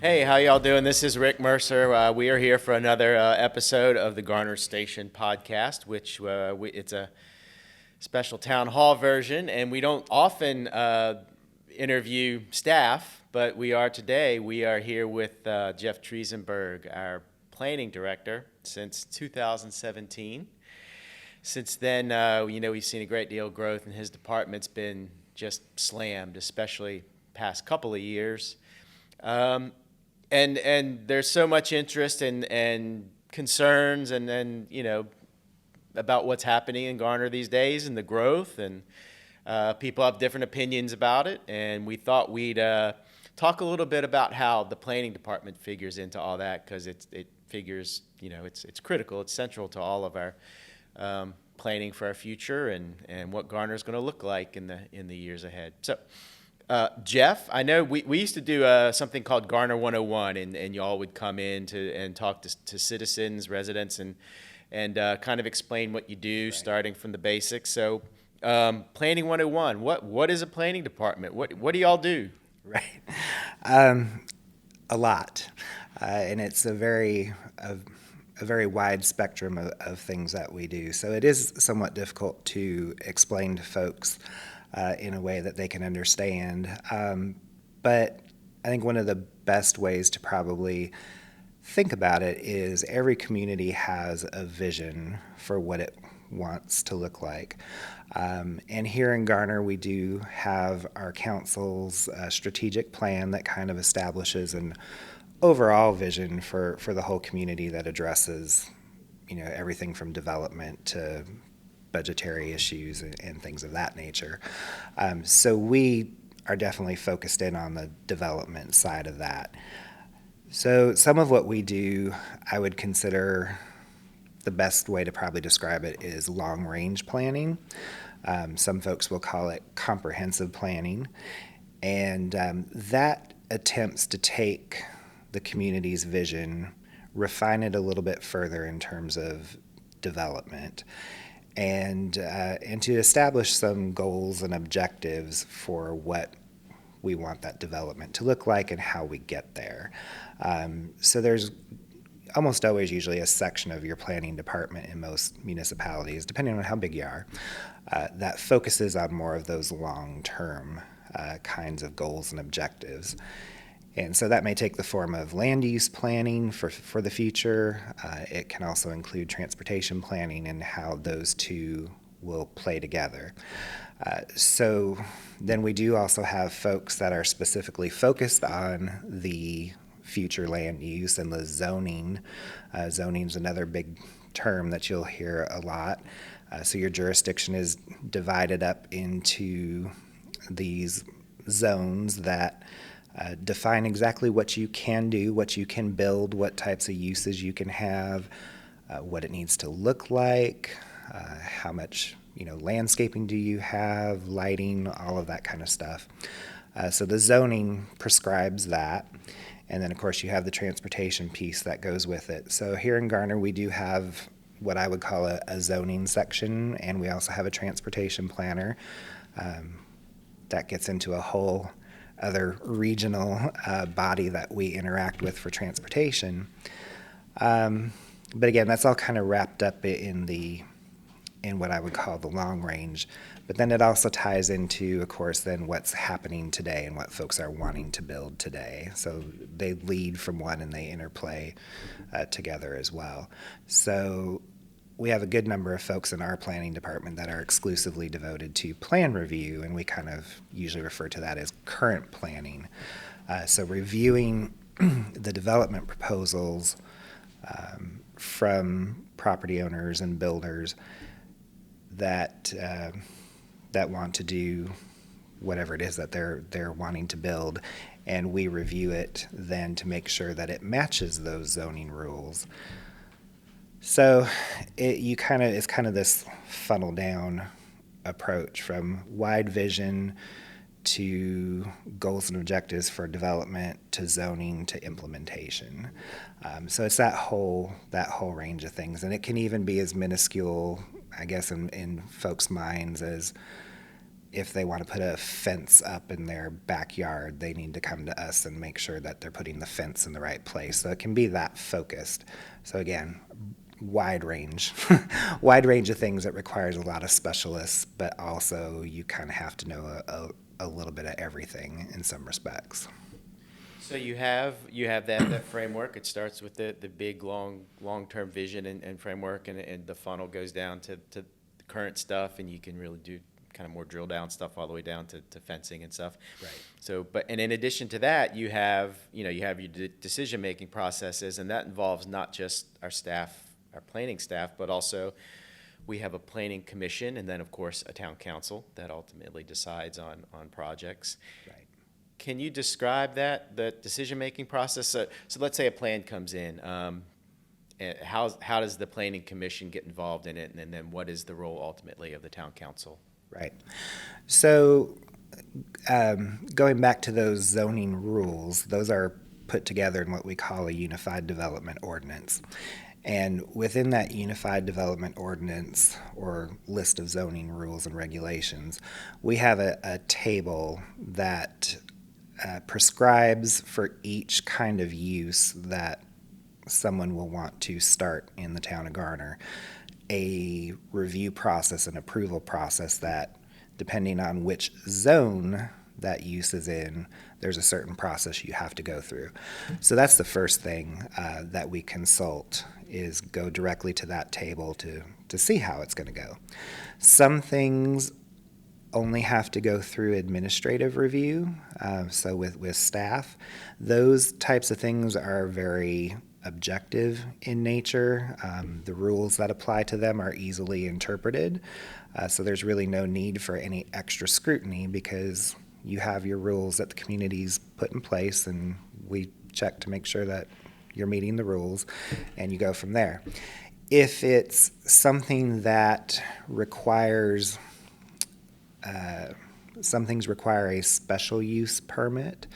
Hey, how y'all doing? This is Rick Mercier. We are here for another episode of the Garner Station podcast, which it's a special town hall version, and we don't often interview staff, but we are today. We are here with Jeff Triezenberg, our planning director since 2017. Since then, we've seen a great deal of growth, and his department's been just slammed, especially past couple of years. And there's so much interest and concerns and about what's happening in Garner these days and the growth, and people have different opinions about it, and we thought we'd talk a little bit about how the planning department figures into all that, because it figures, it's critical, it's central to all of our planning for our future and what Garner's going to look like in the years ahead. So Jeff, I know we used to do something called Garner 101, and y'all would come in and talk to citizens, residents, and kind of explain what you do, right, starting from the basics. So Planning 101, what is a planning department? What do y'all do? Right. A lot. And it's a very wide spectrum of things that we do. So it is somewhat difficult to explain to folks in a way that they can understand. But I think one of the best ways to probably think about it is every community has a vision for what it wants to look like. And here in Garner, we do have our council's strategic plan that kind of establishes an overall vision for the whole community that addresses, everything from development to budgetary issues and things of that nature. So we are definitely focused in on the development side of that. So some of what we do, I would consider the best way to probably describe it is long-range planning. Some folks will call it comprehensive planning. And that attempts to take the community's vision, refine it a little bit further in terms of development, and to establish some goals and objectives for what we want that development to look like and how we get there. So there's almost always usually a section of your planning department in most municipalities, depending on how big you are, that focuses on more of those long-term kinds of goals and objectives. And so that may take the form of land use planning for the future. It can also include transportation planning and how those two will play together. So then we do also have folks that are specifically focused on the future land use and the zoning. Zoning is another big term that you'll hear a lot. So your jurisdiction is divided up into these zones that define exactly what you can do, what you can build, what types of uses you can have, what it needs to look like, how much landscaping do you have, lighting, all of that kind of stuff. So the zoning prescribes that. And then, of course, you have the transportation piece that goes with it. So here in Garner, we do have what I would call a zoning section, and we also have a transportation planner. That gets into a whole other regional body that we interact with for transportation. But again, that's all kind of wrapped up in what I would call the long range. But then it also ties into, of course, then what's happening today and what folks are wanting to build today. So they lead from one and they interplay together as well. So we have a good number of folks in our planning department that are exclusively devoted to plan review, and we kind of usually refer to that as current planning. So reviewing the development proposals from property owners and builders that want to do whatever it is that they're wanting to build, and we review it then to make sure that it matches those zoning rules. So it's kind of this funnel down approach from wide vision to goals and objectives for development to zoning to implementation. So it's that whole range of things, and it can even be as minuscule, I guess, in folks' minds as if they want to put a fence up in their backyard, they need to come to us and make sure that they're putting the fence in the right place. So it can be that focused. So again, wide range, wide range of things that requires a lot of specialists, but also you kind of have to know a little bit of everything in some respects. So you have that framework. It starts with the big long-term vision and framework, and the funnel goes down to the current stuff, and you can really do kind of more drill down stuff all the way down to fencing and stuff. Right. So, and in addition to that, you have your decision-making processes, and that involves not just our staff, our planning staff, but also we have a planning commission, and then of course a town council that ultimately decides on projects. Right. Can you describe the decision-making process? So let's say a plan comes in. How does the planning commission get involved in it, and then what is the role ultimately of the town council? Right. So going back to those zoning rules, those are put together in what we call a unified development ordinance. And within that unified development ordinance or list of zoning rules and regulations, we have a table that prescribes for each kind of use that someone will want to start in the town of Garner a review process and approval process that, depending on which zone that use is in, there's a certain process you have to go through. So that's the first thing that we consult, is go directly to that table to see how it's going to go. Some things only have to go through administrative review. So with staff, those types of things are very objective in nature. The rules that apply to them are easily interpreted. So there's really no need for any extra scrutiny because you have your rules that the community's put in place, and we check to make sure that you're meeting the rules, and you go from there. If it's something that requires, some things require a special use permit,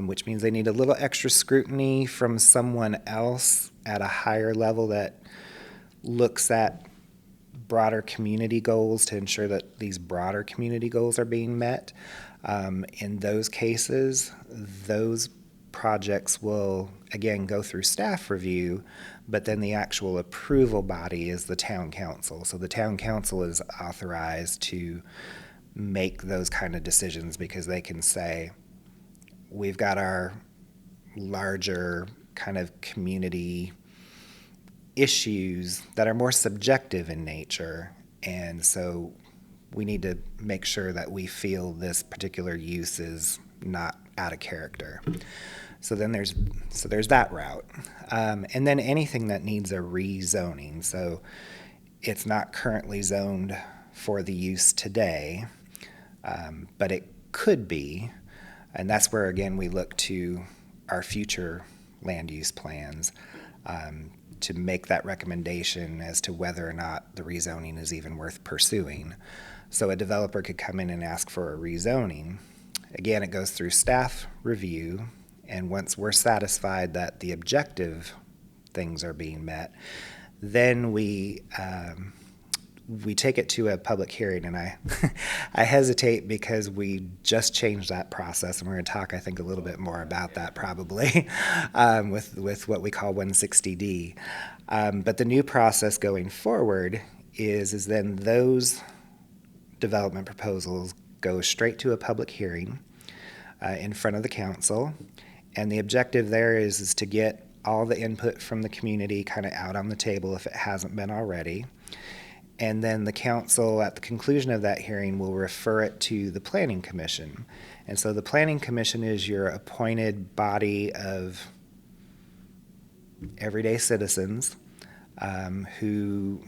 which means they need a little extra scrutiny from someone else at a higher level that looks at broader community goals to ensure that these broader community goals are being met. In those cases, those projects will, again, go through staff review, but then the actual approval body is the town council. So the town council is authorized to make those kind of decisions because they can say, we've got our larger kind of community issues that are more subjective in nature, and so we need to make sure that we feel this particular use is not out of character. So then there's that route, and then anything that needs a rezoning. So it's not currently zoned for the use today, but it could be, and that's where again we look to our future land use plans to make that recommendation as to whether or not the rezoning is even worth pursuing. So a developer could come in and ask for a rezoning. Again, it goes through staff review, and once we're satisfied that the objective things are being met, then we take it to a public hearing. And I I hesitate because we just changed that process, and we're going to talk, I think, a little bit more about that probably with what we call 160D. But the new process going forward is then those development proposals go straight to a public hearing in front of the council, and the objective there is to get all the input from the community kind of out on the table if it hasn't been already. And then the council, at the conclusion of that hearing, will refer it to the planning commission. And so the planning commission is your appointed body of everyday citizens who,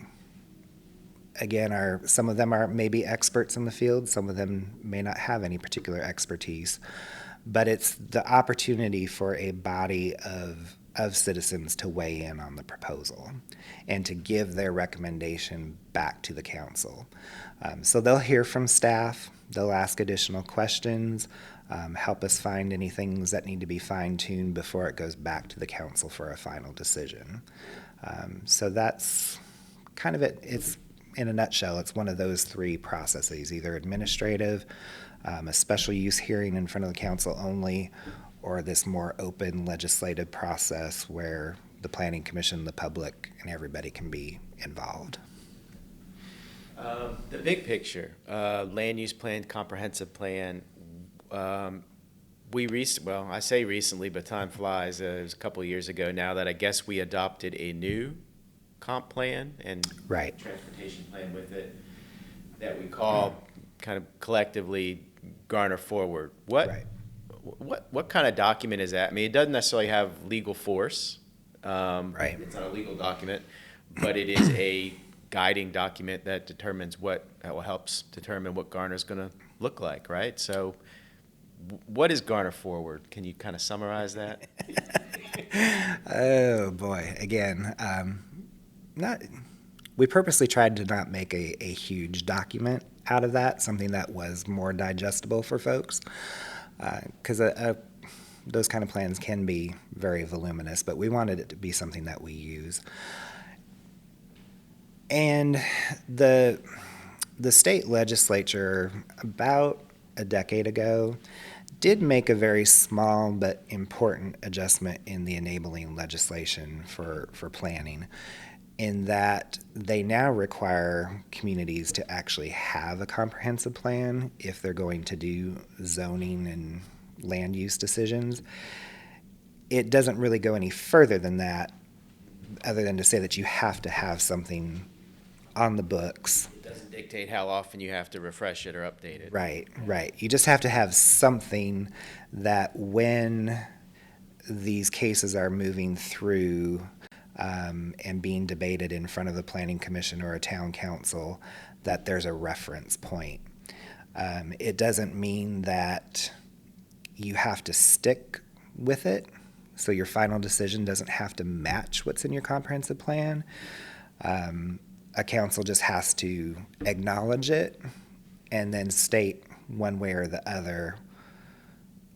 again, some of them are maybe experts in the field, some of them may not have any particular expertise, but it's the opportunity for a body of citizens to weigh in on the proposal and to give their recommendation back to the council. So they'll hear from staff, they'll ask additional questions, help us find any things that need to be fine-tuned before it goes back to the council for a final decision. So that's kind of it. in a nutshell, it's one of those three processes, either administrative, a special use hearing in front of the council only, or this more open legislative process where the planning commission, the public, and everybody can be involved. The big picture, land use plan, comprehensive plan. Well, I say recently, but time flies. It was a couple of years ago now that I guess we adopted a new comp plan and Right. transportation plan with it that we call kind of collectively Garner Forward. Right. What kind of document is that? I mean, it doesn't necessarily have legal force. Right. It's not a legal document, but it is a guiding document that helps determine what Garner's going to look like, right? So what is Garner Forward? Can you kind of summarize that? Oh boy! Again, we purposely tried to not make a huge document out of that, something that was more digestible for folks, because those kind of plans can be very voluminous, but we wanted it to be something that we use. And the state legislature, about a decade ago, did make a very small but important adjustment in the enabling legislation for planning, in that they now require communities to actually have a comprehensive plan if they're going to do zoning and land use decisions. It doesn't really go any further than that, other than to say that you have to have something on the books. It doesn't dictate how often you have to refresh it or update it. Right, right. You just have to have something that when these cases are moving through and being debated in front of the planning commission or a town council, that there's a reference point. It doesn't mean that you have to stick with it, so your final decision doesn't have to match what's in your comprehensive plan. A council just has to acknowledge it and then state one way or the other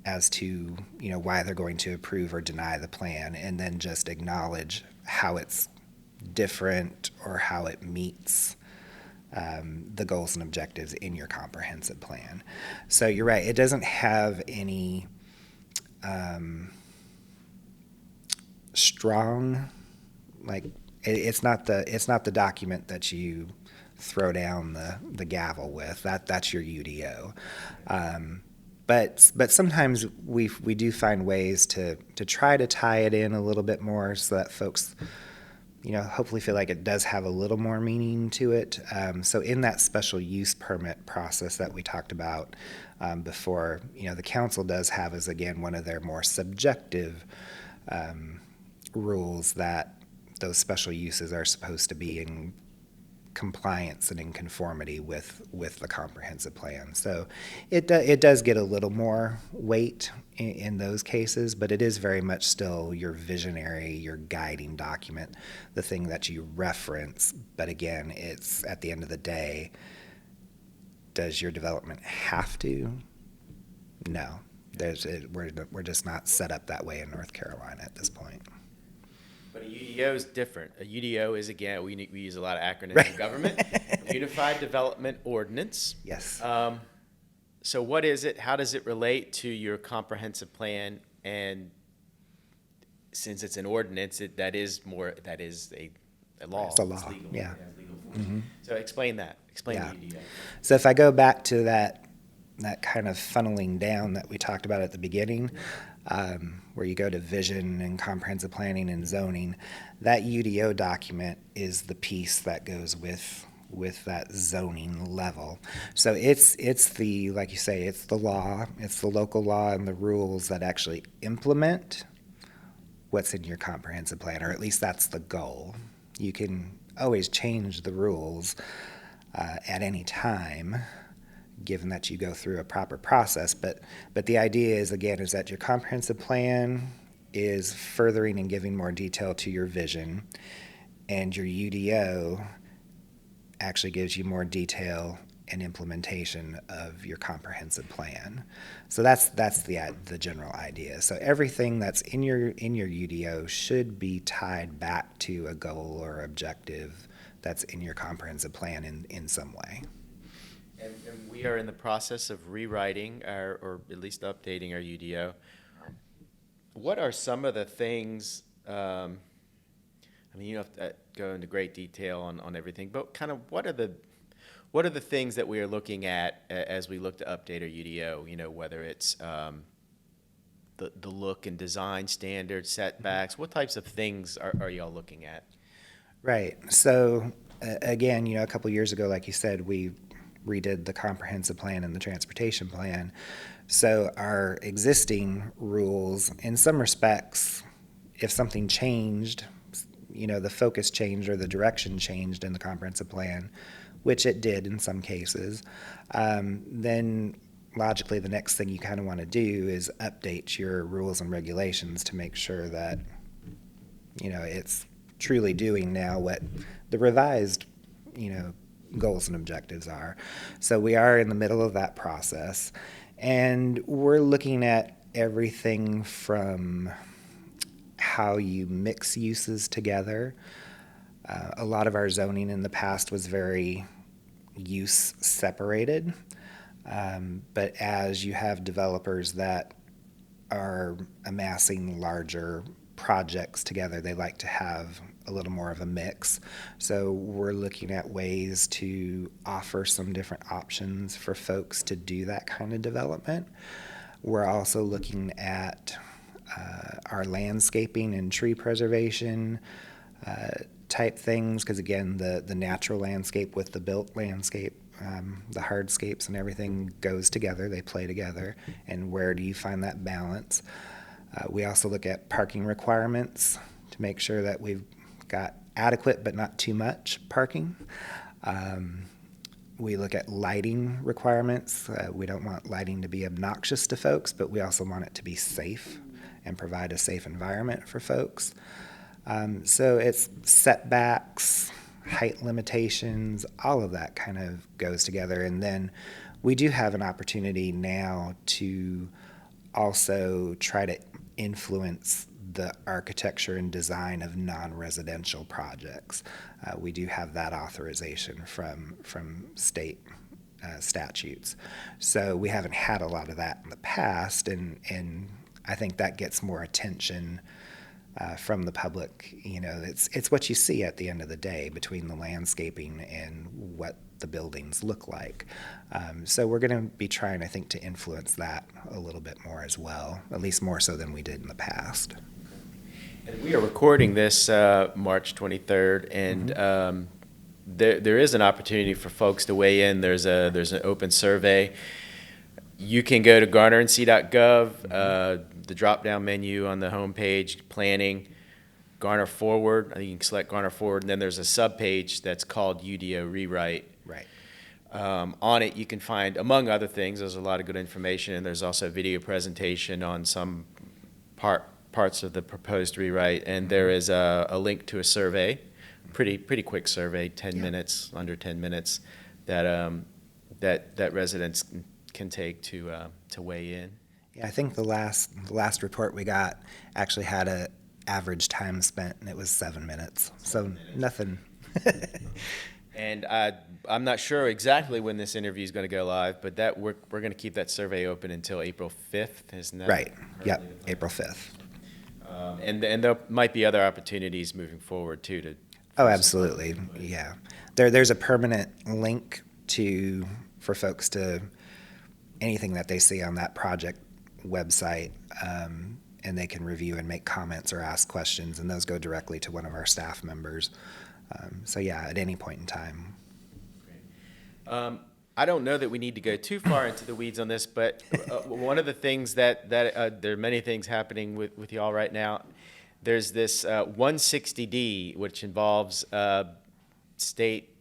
as to, why they're going to approve or deny the plan, and then just acknowledge how it's different or how it meets the goals and objectives in your comprehensive plan. So you're right, it doesn't have any strong, it's not the document that you throw down the gavel with. That's your UDO. But sometimes we do find ways to try to tie it in a little bit more so that folks, hopefully feel like it does have a little more meaning to it. So in that special use permit process that we talked about before, the council does have as, again, one of their more subjective rules that those special uses are supposed to be in compliance and in conformity with the comprehensive plan. So it does get a little more weight in those cases, but it is very much still your visionary, your guiding document, the thing that you reference. But again, it's at the end of the day, does your development have to? No. We're just not set up that way in North Carolina at this point. But a UDO is different. A UDO is, again, we use a lot of acronyms in government. Unified Development Ordinance. Yes. So what is it? How does it relate to your comprehensive plan? And since it's an ordinance, that is a law. It's a law. It's legal. Yeah. It has legal force. So explain that. Explain Yeah. the UDO. So if I go back to that kind of funneling down that we talked about at the beginning, where you go to vision and comprehensive planning and zoning, that UDO document is the piece that goes with that zoning level. So it's the, like you say, it's the law, it's the local law and the rules that actually implement what's in your comprehensive plan, or at least that's the goal. You can always change the rules at any time, given that you go through a proper process. But the idea is, again, is that your comprehensive plan is furthering and giving more detail to your vision, and your UDO actually gives you more detail and implementation of your comprehensive plan. So that's the general idea. So everything that's in your UDO should be tied back to a goal or objective that's in your comprehensive plan in some way. And we are in the process of rewriting or at least updating our UDO. What are some of the things, I mean, you don't have to go into great detail on everything, but kind of what are the things that we are looking at as we look to update our UDO, whether it's the look and design standards, setbacks, what types of things are y'all looking at? Right. So again, a couple years ago, like you said, we redid the comprehensive plan and the transportation plan. So our existing rules, in some respects, if something changed, the focus changed or the direction changed in the comprehensive plan, which it did in some cases, then logically the next thing you kind of want to do is update your rules and regulations to make sure that, it's truly doing now what the revised, goals and objectives are. So we are in the middle of that process, and we're looking at everything from how you mix uses together. A lot of our zoning in the past was very use separated, but as you have developers that are amassing larger projects together, they like to have a little more of a mix. So we're looking at ways to offer some different options for folks to do that kind of development. We're also looking at our landscaping and tree preservation type things, because again, the natural landscape with the built landscape, the hardscapes and everything goes together, they play together, and where do you find that balance? We also look at parking requirements to make sure that we've got adequate but not too much parking. We look at lighting requirements. We don't want lighting to be obnoxious to folks, but we also want it to be safe and provide a safe environment for folks. So it's setbacks, height limitations, all of that kind of goes together. And then we do have an opportunity now to also try to influence the architecture and design of non-residential projects. We do have that authorization from state statutes. So we haven't had a lot of that in the past, and I think that gets more attention from the public. It's what you see at the end of the day between the landscaping and what the buildings look like. So we're going to be trying, I think, to influence that a little bit more as well, at least more so than we did in the past. And we are recording this March 23rd, and there is an opportunity for folks to weigh in. There's an open survey. You can go to garnernc.gov, the drop-down menu on the homepage, planning, Garner Forward. I think you can select Garner Forward, and then there's a sub-page that's called UDO Rewrite. Right. On it, you can find, among other things, there's a lot of good information, and there's also a video presentation on some parts of the proposed rewrite, and there is a link to a survey, pretty quick survey, 10 minutes, under 10 minutes, that residents can take to weigh in. Yeah, I think the last report we got actually had a average time spent, and it was 7 minutes. So nothing. And I'm not sure exactly when this interview is going to go live, but that we're going to keep that survey open until April 5th, isn't that? Right. Yep. April 5th. And there might be other opportunities moving forward too. Oh, absolutely. Yeah. There's a permanent link for folks to anything that they see on that project website, and they can review and make comments or ask questions, and those go directly to one of our staff members. So yeah, at any point in time. I don't know that we need to go too far into the weeds on this, but one of the things that there are many things happening with y'all right now. There's this 160D, which involves state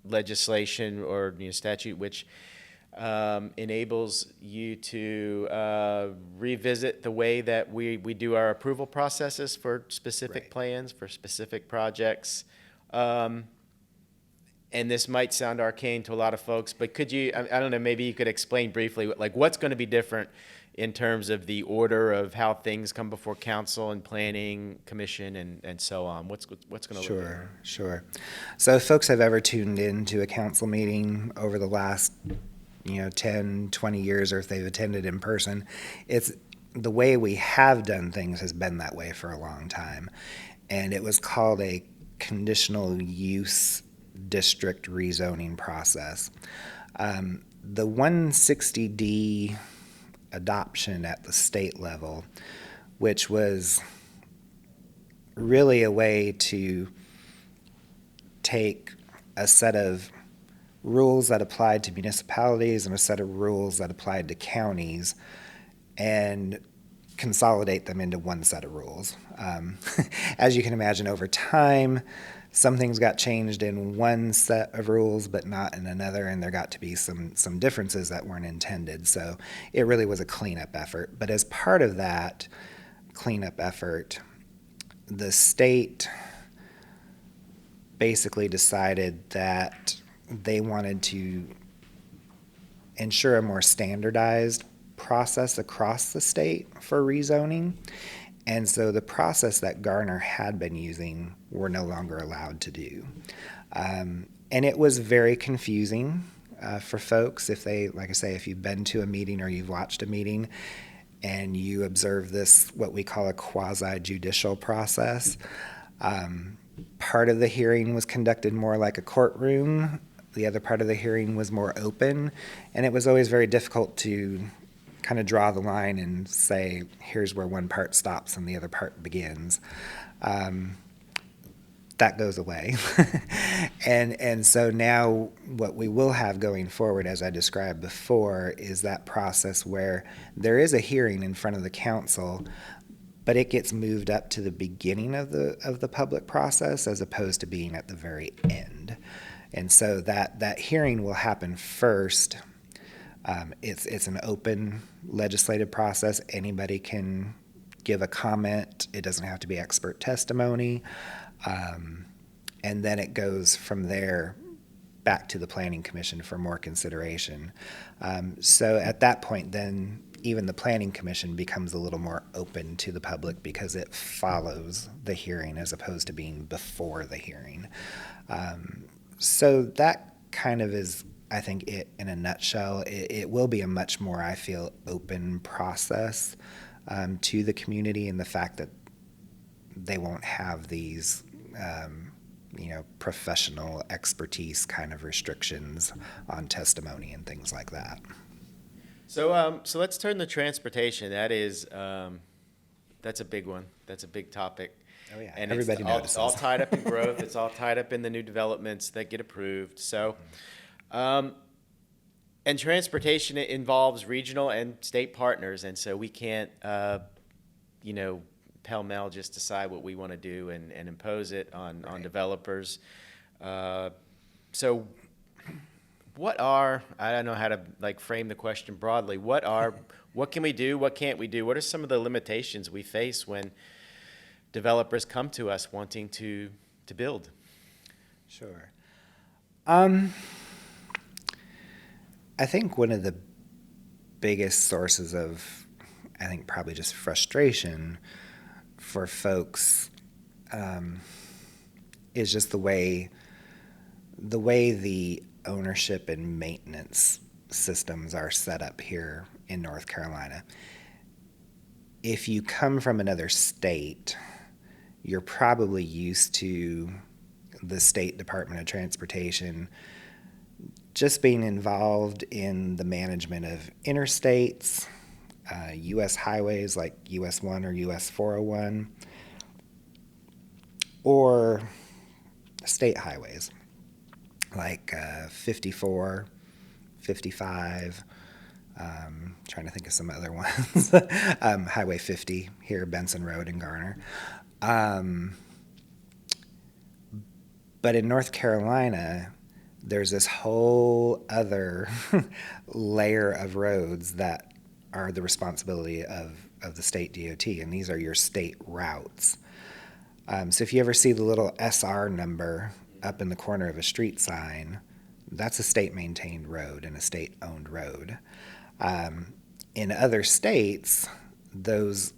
legislation or statute, which enables you to revisit the way that we do our approval processes for specific plans, for specific projects. And this might sound arcane to a lot of folks, but could you, I don't know, maybe you could explain briefly, like what's going to be different in terms of the order of how things come before council and planning commission and so on? What's going to look like? Sure. So if folks have ever tuned into a council meeting over the last 10, 20 years, or if they've attended in person, it's the way we have done things has been that way for a long time. And it was called a conditional use district rezoning process. The 160D adoption at the state level, which was really a way to take a set of rules that applied to municipalities and a set of rules that applied to counties and consolidate them into one set of rules. As you can imagine, over time, some things got changed in one set of rules but not in another, and there got to be some differences that weren't intended. So it really was a cleanup effort. But as part of that cleanup effort, the state basically decided that they wanted to ensure a more standardized process across the state for rezoning. And so the process that Garner had been using, we're no longer allowed to do. And it was very confusing for folks if they, like I say, if you've been to a meeting or you've watched a meeting and you observe this, what we call a quasi-judicial process. Part of the hearing was conducted more like a courtroom. The other part of the hearing was more open, and it was always very difficult to kind of draw the line and say, here's where one part stops and the other part begins. That goes away. and so now what we will have going forward, as I described before, is that process where there is a hearing in front of the council, but it gets moved up to the beginning of the public process as opposed to being at the very end. And so that hearing will happen first. It's an open legislative process. Anybody can give a comment. It doesn't have to be expert testimony. And then it goes from there back to the Planning Commission for more consideration. So at that point, then even the Planning Commission becomes a little more open to the public because it follows the hearing as opposed to being before the hearing. So that kind of is, I think, it in a nutshell. It will be a much more, I feel, open process to the community, and the fact that they won't have these professional expertise kind of restrictions on testimony and things like that. So let's turn to transportation. That's a big one. That's a big topic. Oh yeah, and everybody notices. It's all tied up in growth. It's all tied up in the new developments that get approved. So, and transportation involves regional and state partners, and so we can't, pell-mell just decide what we want to do and impose it on developers. So I don't know how to frame the question broadly. What can we do? What can't we do? What are some of the limitations we face when developers come to us wanting to build? Sure. I think one of the biggest sources of, probably just frustration for folks is just the way the ownership and maintenance systems are set up here in North Carolina. If you come from another state, you're probably used to the State Department of Transportation just being involved in the management of interstates, U.S. highways like US 1 or US 401, or state highways like 54, 55, trying to think of some other ones, Highway 50 here, Benson Road in Garner. But in North Carolina, there's this whole other layer of roads that are the responsibility of the state DOT, and these are your state routes. So if you ever see the little SR number up in the corner of a street sign, that's a state-maintained road and a state-owned road. In other states, those,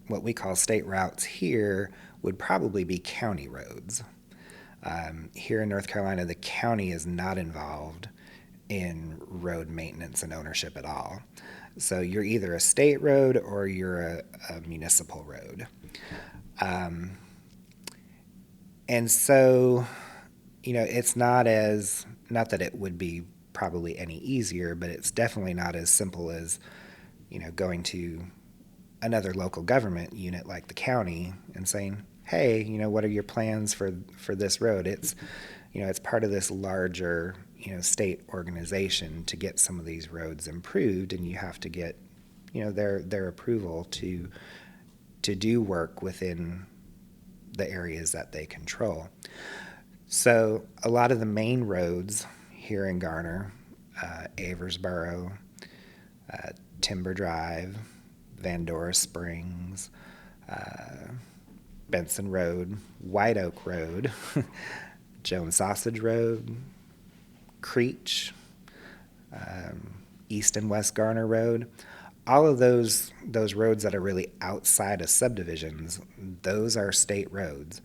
what we call state routes here, would probably be county roads. Here in North Carolina, the county is not involved in road maintenance and ownership at all. So you're either a state road or you're a municipal road. And so, it's not that it would be probably any easier, but it's definitely not as simple as, going to another local government unit like the county and saying, hey, what are your plans for this road? It's part of this larger, state organization to get some of these roads improved, and you have to get, their approval to do work within the areas that they control. So a lot of the main roads here in Garner, Aversboro, Timber Drive, Vandora Springs, Benson Road, White Oak Road, Jones Sausage Road, Creech, East and West Garner Road, all of those roads that are really outside of subdivisions, those are state roads.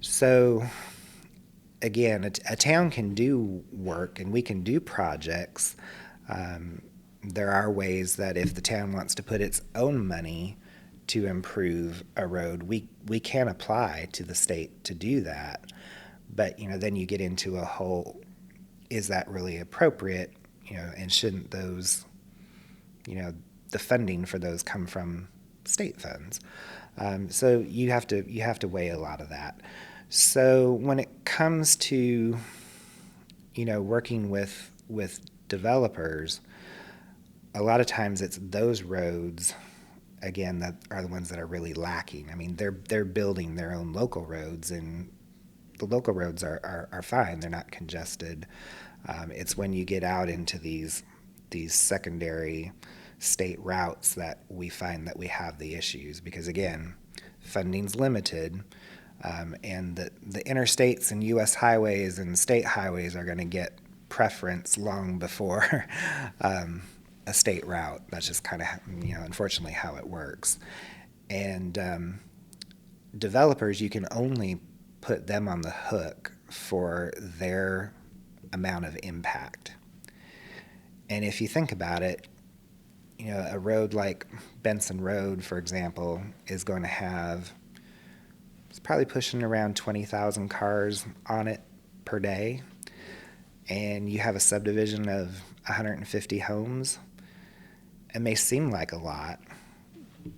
So again, a town can do work and we can do projects. There are ways that if the town wants to put its own money to improve a road, we can apply to the state to do that. But, then you get into a whole, is that really appropriate? And shouldn't those, the funding for those come from state funds? So you have to weigh a lot of that. So when it comes to, working with developers, a lot of times it's those roads, again, that are the ones that are really lacking. I mean, they're building their own local roads, and the local roads are fine. They're not congested. It's when you get out into these secondary state routes that we find that we have the issues, because again, funding's limited, and the interstates and U.S. highways and state highways are going to get preference long before a state route. That's just kind of, unfortunately how it works. And developers, you can only put them on the hook for their amount of impact. And if you think about it, a road like Benson Road, for example, is going to have, it's probably pushing around 20,000 cars on it per day. And you have a subdivision of 150 homes. It may seem like a lot,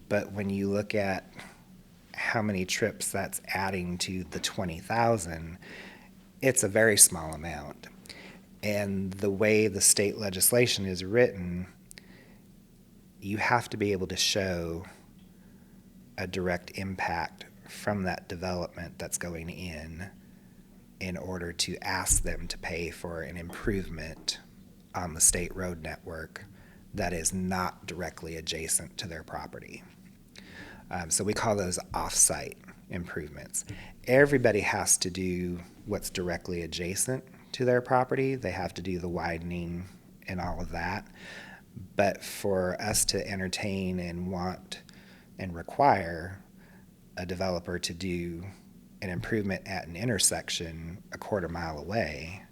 but when you look at how many trips that's adding to the 20,000, it's a very small amount. And the way the state legislation is written, you have to be able to show a direct impact from that development that's going in order to ask them to pay for an improvement on the state road network that is not directly adjacent to their property. So we call those off-site improvements. Everybody has to do what's directly adjacent to their property. They have to do the widening and all of that. But for us to entertain and want and require a developer to do an improvement at an intersection a quarter mile away,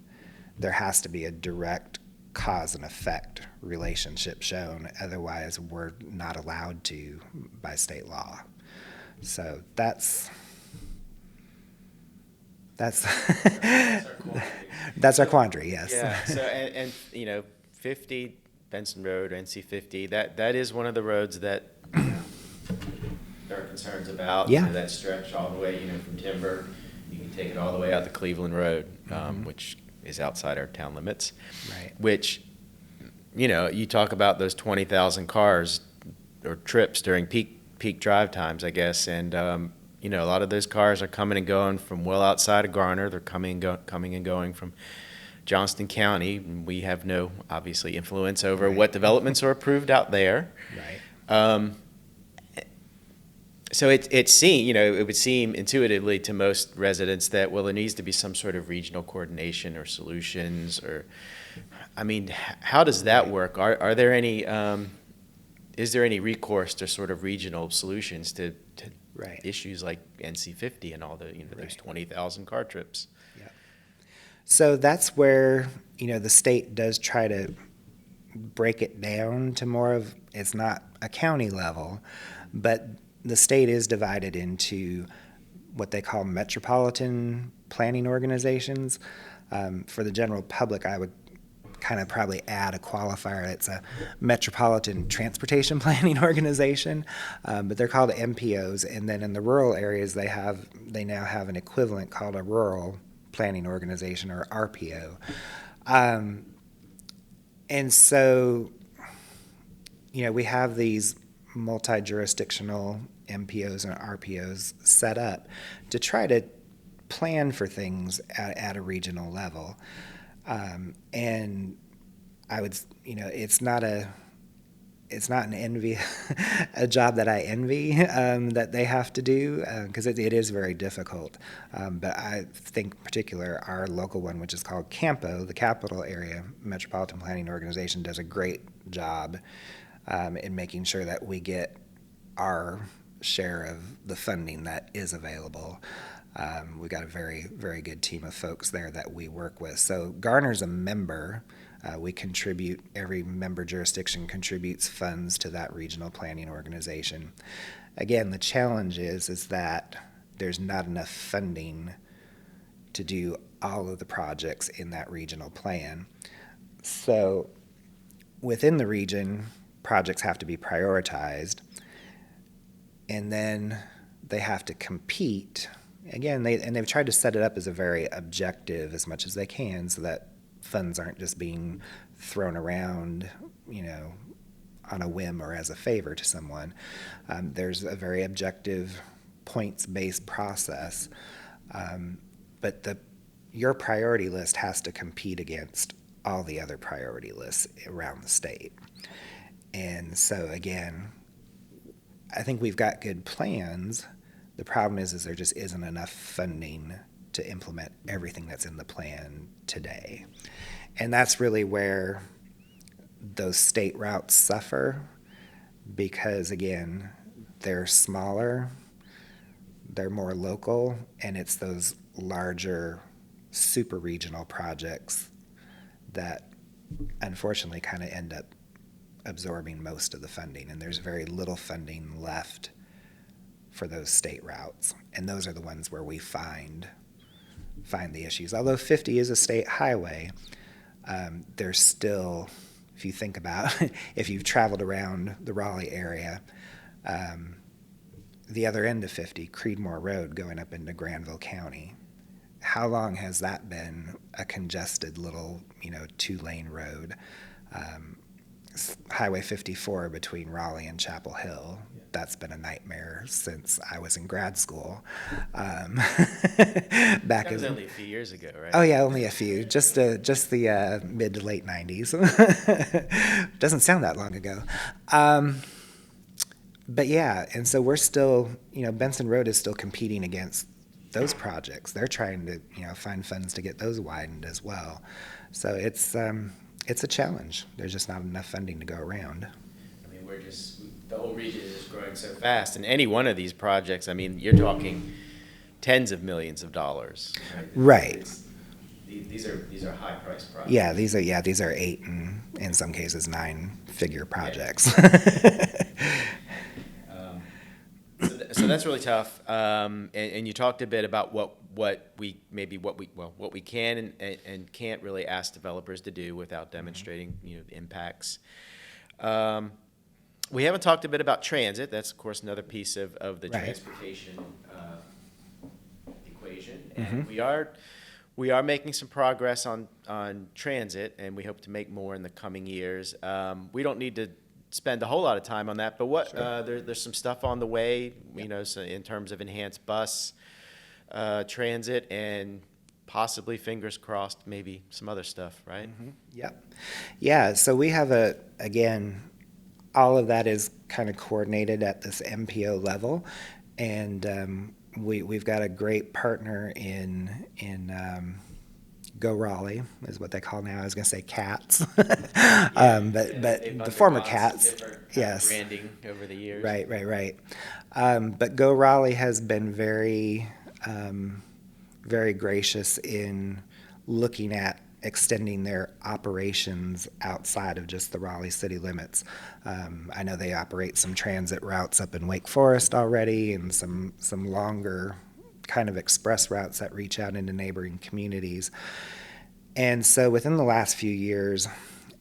there has to be a direct cause and effect relationship shown. Otherwise, we're not allowed to by state law. So that's That's our quandary. that's our quandary. Yes. Yeah. So and 50 Benson Road, NC 50. That is one of the roads that there are concerns about. Yeah. That stretch all the way, from Timber. You can take it all the way out to Cleveland Road, which is outside our town limits. Right. Which, you talk about those 20,000 cars or trips during peak drive times, I guess, and a lot of those cars are coming and going from well outside of Garner. They're coming and going from Johnston County. We have no, obviously, influence over what developments are approved out there. Right. So it would seem intuitively to most residents that, well, there needs to be some sort of regional coordination or solutions, or, how does that work? Are there any is there any recourse to sort of regional solutions to Right. issues like NC50 and all the, there's Right. 20,000 car trips? Yeah. So that's where, the state does try to break it down to more of, it's not a county level, but the state is divided into what they call metropolitan planning organizations. For the general public, I would kind of probably add a qualifier. It's a metropolitan transportation planning organization, but they're called MPOs. And then in the rural areas, they now have an equivalent called a rural planning organization, or RPO. And so, we have these multi-jurisdictional MPOs and RPOs set up to try to plan for things at a regional level. And I would, it's not an envy, a job that I envy that they have to do, because it is very difficult. But I think in particular our local one, which is called CAMPO, the Capital Area Metropolitan Planning Organization, does a great job in making sure that we get our share of the funding that is available. We've got a very, very good team of folks there that we work with. So Garner's a member. We contribute, every member jurisdiction contributes funds to that regional planning organization. Again, the challenge is that there's not enough funding to do all of the projects in that regional plan. So within the region, projects have to be prioritized, and then they have to compete. Again, they've tried to set it up as a very objective as much as they can, so that funds aren't just being thrown around, on a whim or as a favor to someone. There's a very objective, points-based process, but your priority list has to compete against all the other priority lists around the state. And so again, I think we've got good plans. The problem is there just isn't enough funding to implement everything that's in the plan today. And that's really where those state routes suffer, because again, they're smaller, they're more local, and it's those larger super regional projects that unfortunately kind of end up absorbing most of the funding, and there's very little funding left for those state routes. And those are the ones where we find the issues. Although 50 is a state highway, there's still, if you think about, if you've traveled around the Raleigh area, the other end of 50, Creedmoor Road going up into Granville County, how long has that been a congested little, 2-lane road? Highway 54 between Raleigh and Chapel Hill, that's been a nightmare since I was in grad school. That was only a few years ago, right? Oh yeah, only a few, just the mid to late 90s. Doesn't sound that long ago. But yeah, and so we're still, Benson Road is still competing against those projects. They're trying to, find funds to get those widened as well. So it's a challenge. There's just not enough funding to go around. I mean, the whole region is just growing so fast, and any one of these projects, you're talking tens of millions of dollars. Right. These are high-priced projects. Yeah, these are 8 and in some cases 9-figure projects. So that's really tough. And you talked a bit about what we can and can't really ask developers to do without demonstrating impacts. We haven't talked a bit about transit. That's of course another piece of the Right. transportation equation, and we are making some progress on transit, and we hope to make more in the coming years. We don't need to spend a whole lot of time on that, but there's some stuff on the way, so in terms of enhanced bus transit, and possibly, fingers crossed, maybe some other stuff, right? Mm-hmm. Yep. Yeah, so we have again, all of that is kind of coordinated at this MPO level, and we've got a great partner in Go Raleigh is what they call now. I was going to say cats, Yeah, but they've the former undergone some cats. different kind of Yes. branding over the years. Right. But Go Raleigh has been very, very gracious in looking at extending their operations outside of just the Raleigh city limits. I know they operate some transit routes up in Wake Forest already, and some longer kind of express routes that reach out into neighboring communities. And so within the last few years,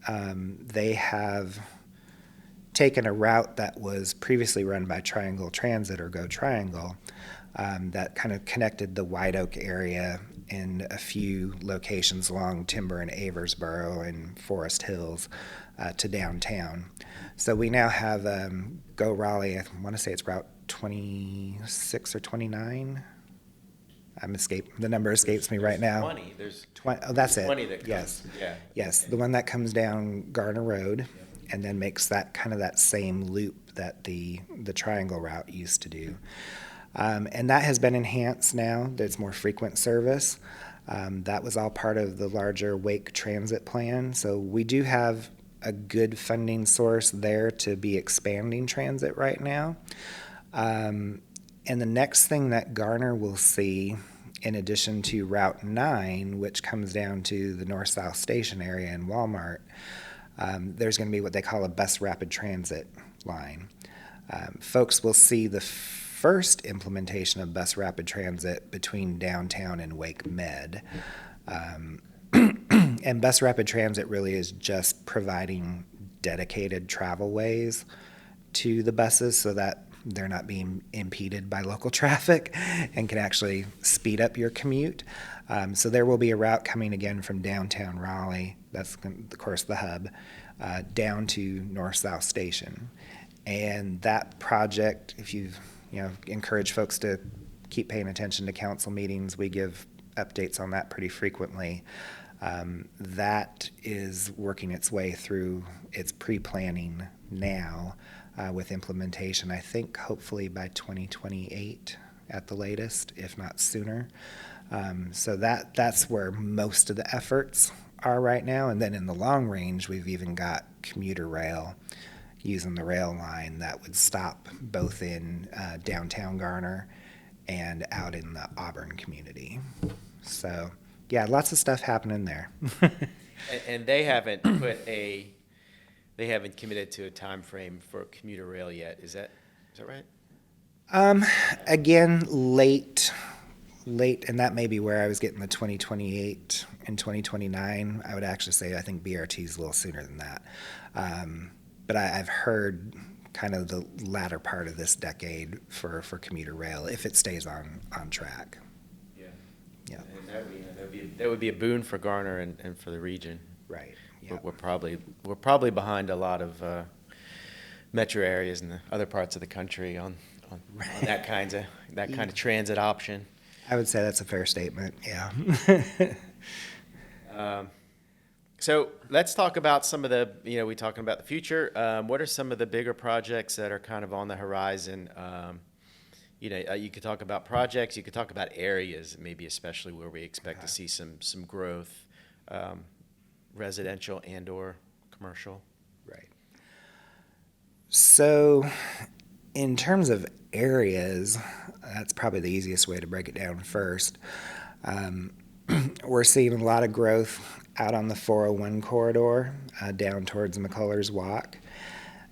they have taken a route that was previously run by Triangle Transit, or Go Triangle, that kind of connected the White Oak area in a few locations along Timber and Aversboro and Forest Hills to downtown. So we now have Go Raleigh, I want to say it's Route 26 or 29. The number escapes me right now. 20. There's 20, oh, that's it. 20 that comes. Yes. Yeah. Yes, the one that comes down Garner Road, Yep. and then makes that kind of that same loop that the Triangle route used to do. And that has been enhanced now. There's more frequent service. That was all part of the larger Wake Transit plan. So we do have a good funding source there to be expanding transit right now. And the next thing that Garner will see, in addition to Route 9, which comes down to the North-South Station area and Walmart, there's going to be what they call a bus rapid transit line. Folks will see the first implementation of bus rapid transit between downtown and Wake Med. And bus rapid transit really is just providing dedicated travel ways to the buses so that they're not being impeded by local traffic and can actually speed up your commute. So there will be a route coming again from downtown Raleigh, that's of course the hub, down to North-South Station. And that project, if you encourage folks to keep paying attention to council meetings, we give updates on that pretty frequently. That is working its way through its pre-planning now. With implementation, I think hopefully by 2028 at the latest, if not sooner. So that's where most of the efforts are right now. And then in the long range, we've even got commuter rail, using the rail line that would stop both in downtown Garner and out in the Auburn community. So yeah, lots of stuff happening there. And they haven't they haven't committed to a time frame for commuter rail yet. Is that right? Again, late, and that may be where I was getting the 2028 and 2029. I would actually say I think BRT is a little sooner than that. But I've heard kind of the latter part of this decade for commuter rail, if it stays on track. Yeah. And that would be a boon for Garner and for the region. Right. Yeah. We're probably behind a lot of metro areas in the other parts of the country on that kind of transit option. I would say that's a fair statement. Yeah. So let's talk about some of the, we're talking about the future. What are some of the bigger projects that are kind of on the horizon? You could talk about projects, you could talk about areas, maybe especially where we expect to see some growth, residential and or commercial. Right. So in terms of areas, that's probably the easiest way to break it down first. We're seeing a lot of growth out on the 401 corridor down towards McCullers Walk.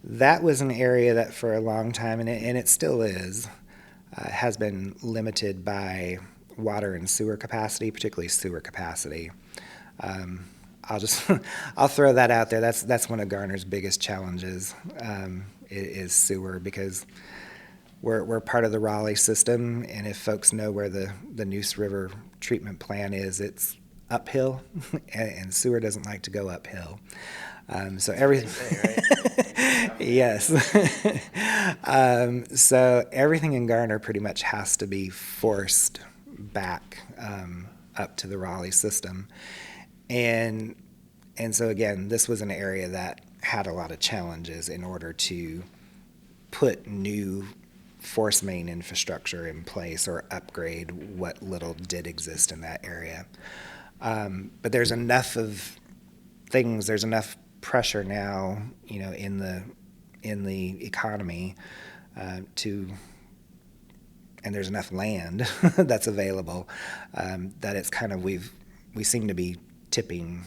That was an area that for a long time, and it still is, has been limited by water and sewer capacity, particularly sewer capacity. I'll throw that out there. That's one of Garner's biggest challenges, is sewer, because we're part of the Raleigh system, and if folks know where the Neuse River treatment plant is, it's uphill, and sewer doesn't like to go uphill. So everything, right? Yes. So everything in Garner pretty much has to be forced back up to the Raleigh system. And so again, this was an area that had a lot of challenges in order to put new force main infrastructure in place or upgrade what little did exist in that area. But there's enough of things, there's enough pressure now, in the economy and there's enough land that's available that it's kind of we seem to be tipping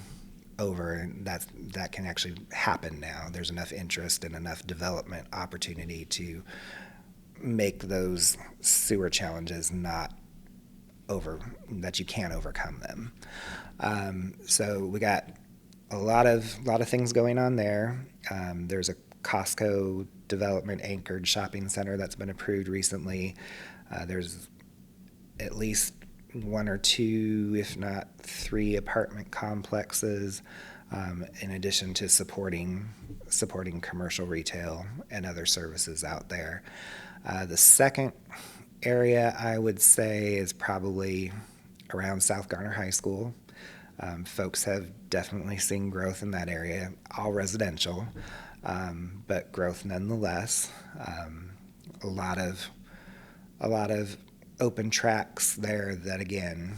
over, and that can actually happen now. There's enough interest and enough development opportunity to make those sewer challenges that you can overcome them. So we got a lot of things going on there. There's a Costco development anchored shopping center that's been approved recently. There's at least one or two, if not three, apartment complexes, in addition to supporting commercial retail and other services out there. The second area I would say is probably around South Garner High School. Folks have definitely seen growth in that area, all residential, but growth nonetheless. A lot of open tracks there that, again,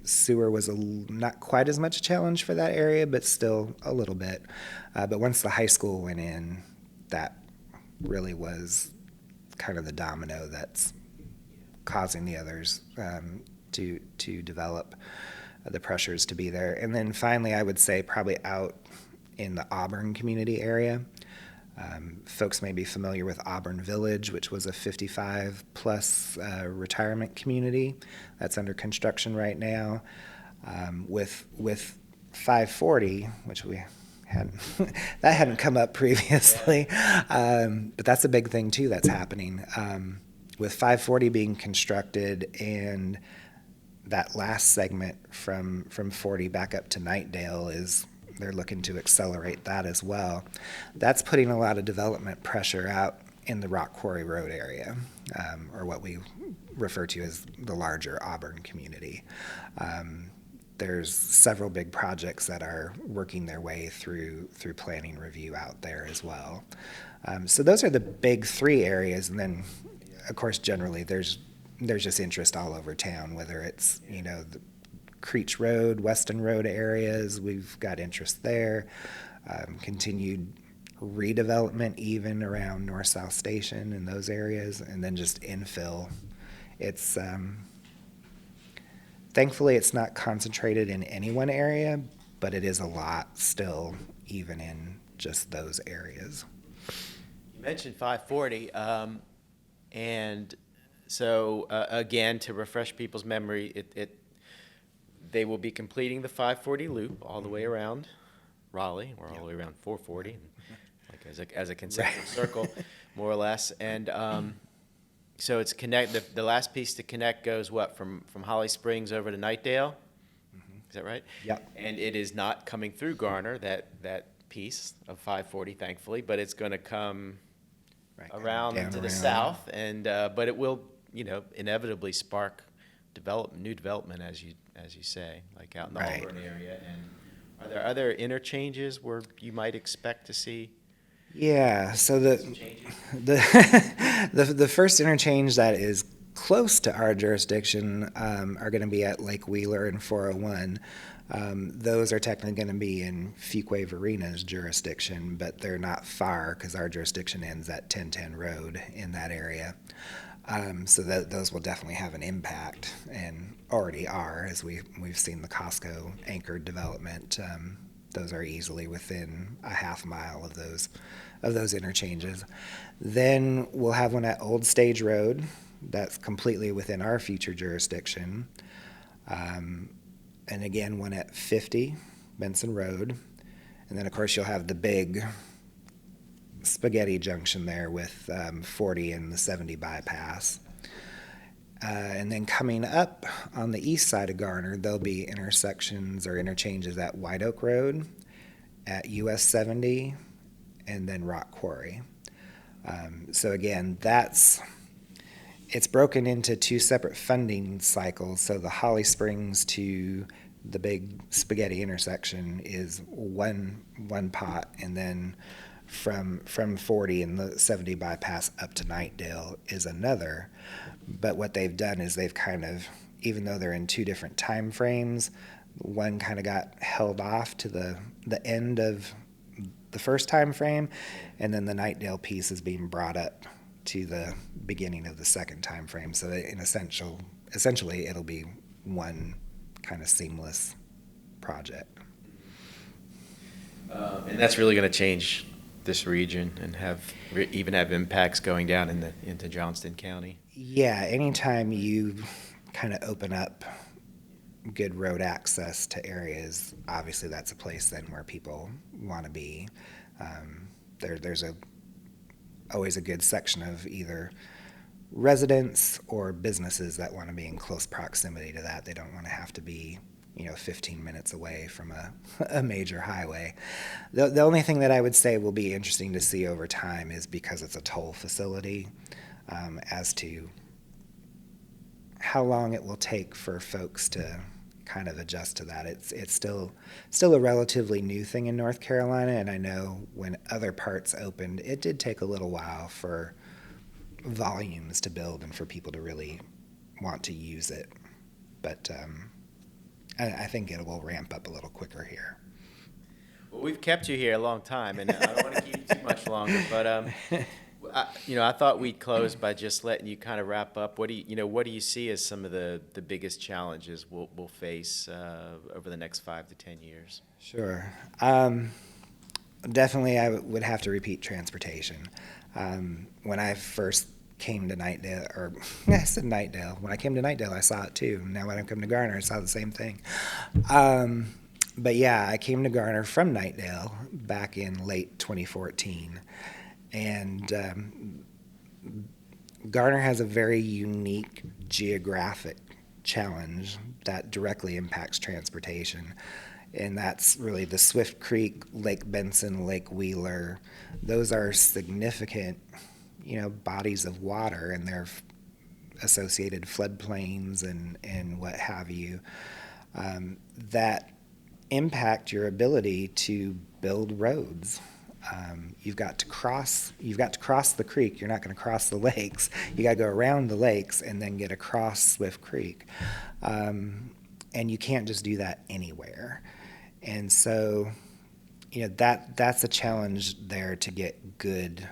sewer was not quite as much a challenge for that area, but still a little bit. But once the high school went in, that really was kind of the domino that's causing the others to develop, the pressures to be there. And then finally, I would say probably out in the Auburn community area. Folks may be familiar with Auburn Village, which was a 55-plus retirement community that's under construction right now. With 540, which we hadn't that hadn't come up previously, but that's a big thing too that's happening. With 540 being constructed and that last segment from 40 back up to Knightdale they're looking to accelerate that as well. That's putting a lot of development pressure out in the Rock Quarry Road area, or what we refer to as the larger Auburn community. There's several big projects that are working their way through planning review out there as well. So those are the big three areas, and then, of course, generally there's just interest all over town, whether it's, the Creech Road, Weston Road areas, we've got interest there. Continued redevelopment even around North-South Station and those areas, and then just infill. It's thankfully it's not concentrated in any one area, but it is a lot still, even in just those areas. You mentioned 540, and so again, to refresh people's memory, they will be completing the 540 loop all the way around Raleigh, or all the way around 440, like as a concentric circle, more or less. And so it's the last piece to connect goes from Holly Springs over to Knightdale. Is that right? Yeah. And it is not coming through Garner, that piece of 540, thankfully, but it's going to come Right, around to the south, and but it will, inevitably spark new development, as you say, like out in the Right. Auburn area. And are there other interchanges where you might expect to see? Yeah, so the first interchange that is close to our jurisdiction are going to be at Lake Wheeler and 401. Those are technically going to be in Fuquay-Varina's jurisdiction, but they're not far because our jurisdiction ends at 1010 Road in that area. So those will definitely have an impact, and already are, as we've seen the Costco anchored development. Those are easily within a half mile of those interchanges. Then we'll have one at Old Stage Road that's completely within our future jurisdiction. And again, one at 50 Benson Road. And then, of course, you'll have the big spaghetti junction there with 40 and the 70 bypass. And then coming up on the east side of Garner, there'll be intersections or interchanges at White Oak Road, at US 70, and then Rock Quarry. So again, it's broken into two separate funding cycles. So the Holly Springs to the big spaghetti intersection is one pot, and then from 40 and the 70 bypass up to Knightdale is another. But what they've done is they've kind of even though they're in two different time frames, one kind of got held off to the end of the first time frame, and then the Nightdale piece is being brought up to the beginning of the second time frame. So essentially it'll be one kind of seamless project. And that's really going to change this region and even have impacts going down into Johnston County. Yeah, anytime you kind of open up good road access to areas, obviously that's a place then where people want to be. There's always a good section of either residents or businesses that want to be in close proximity to that. They don't want to have to be 15 minutes away from a major highway. The only thing that I would say will be interesting to see over time is because it's a toll facility, as to how long it will take for folks to kind of adjust to that. It's still a relatively new thing in North Carolina, and I know when other parts opened, it did take a little while for volumes to build and for people to really want to use it. But I think it will ramp up a little quicker here. Well, we've kept you here a long time, and I don't want to keep you too much longer, but I thought we'd close by just letting you kind of wrap up. What do you see as some of the biggest challenges we'll face over the next 5 to 10 years? Sure. Definitely, I would have to repeat transportation. When I first came to Nightdale, or I said Nightdale. When I came to Nightdale, I saw it too. Now when I come to Garner, I saw the same thing. But yeah, I came to Garner from Nightdale back in late 2014. And Garner has a very unique geographic challenge that directly impacts transportation. And that's really the Swift Creek, Lake Benson, Lake Wheeler. Those are significant, bodies of water, and their associated floodplains and what have you, that impact your ability to build roads. You've got to cross the creek. You're not going to cross the lakes. You got to go around the lakes and then get across Swift Creek. And you can't just do that anywhere. And so, that's a challenge there to get good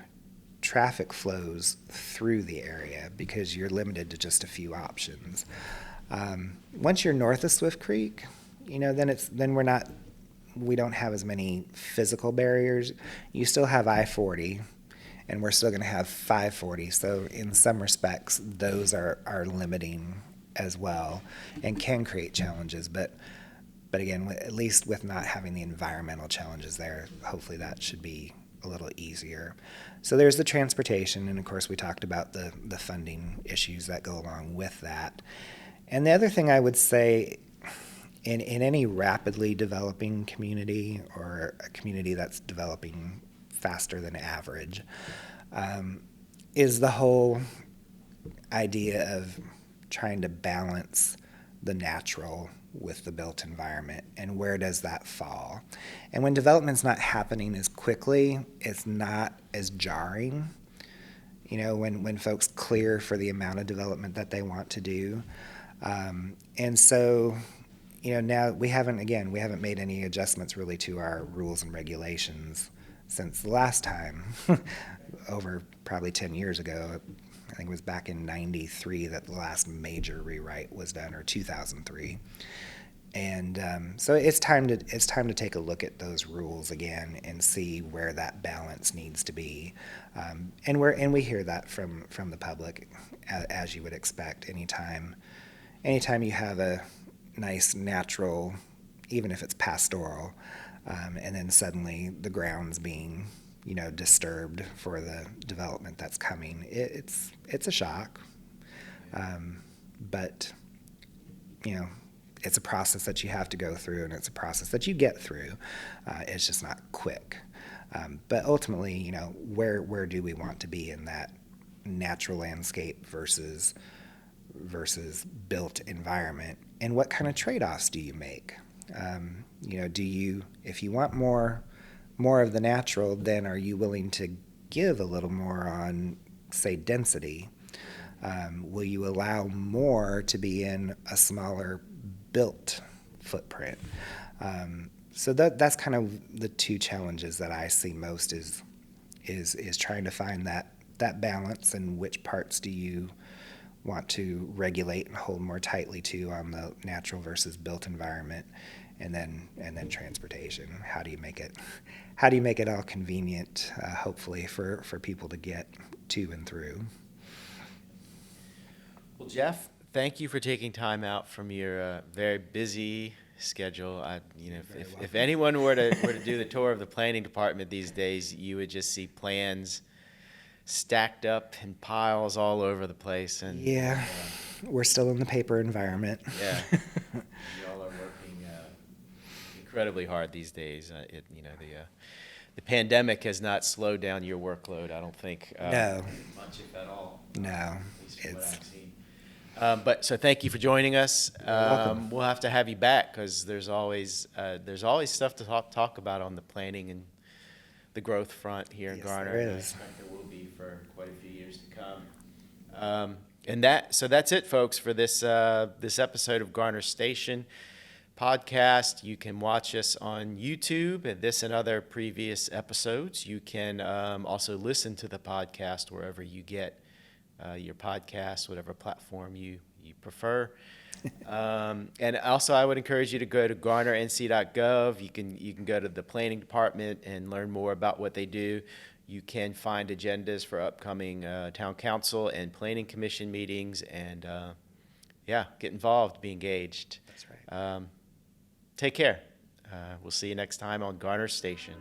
traffic flows through the area because you're limited to just a few options. Once you're north of Swift Creek, we don't have as many physical barriers. You still have I-40, and we're still going to have 540. So in some respects, those are limiting as well and can create challenges. But again, at least with not having the environmental challenges there, hopefully that should be a little easier. So there's the transportation, and of course we talked about the funding issues that go along with that. And the other thing I would say, in any rapidly developing community or a community that's developing faster than average, is the whole idea of trying to balance the natural with the built environment, and where does that fall? And when development's not happening as quickly, it's not as jarring. When folks clear for the amount of development that they want to do. And so, now we haven't made any adjustments really to our rules and regulations since the last time, over probably 10 years ago. I think it was back in 93 that the last major rewrite was done, or 2003. And so it's time to take a look at those rules again and see where that balance needs to be. And we hear that from the public, as you would expect. Anytime you have a nice natural, even if it's pastoral, and then suddenly the ground's being disturbed for the development that's coming, it's a shock. But it's a process that you have to go through, and it's a process that you get through. It's just not quick. But ultimately, where do we want to be in that natural landscape versus built environment, and what kind of trade-offs do you make? If you want more of the natural, then are you willing to give a little more on, say, density? Will you allow more to be in a smaller built footprint? So that's kind of the two challenges that I see most is trying to find that balance, and which parts do you want to regulate and hold more tightly to on the natural versus built environment, and then transportation. How do you make it all convenient, hopefully for people to get to and through? Well, Jeff, thank you for taking time out from your very busy schedule. If anyone were to do the tour of the planning department these days, you would just see plans stacked up in piles all over the place. And yeah, we're still in the paper environment. Yeah, you all are working incredibly hard these days. The pandemic has not slowed down your workload, I don't think. No. Much, if at all. No, At least from what I've seen. So thank you for joining us. welcome. We'll have to have you back because there's always stuff to talk about on the planning and the growth front here in Yes, Garner. there And I is. expect there will be for quite a few years to come. So that's it, folks, for this episode of Garner Station podcast. You can watch us on YouTube, and this and other previous episodes. You can also listen to the podcast wherever you get your podcast, whatever platform you prefer. And also, I would encourage you to go to garnernc.gov. You can go to the planning department and learn more about what they do. You can find agendas for upcoming town council and planning commission meetings, and get involved, be engaged. That's right. Take care. We'll see you next time on Garner Station.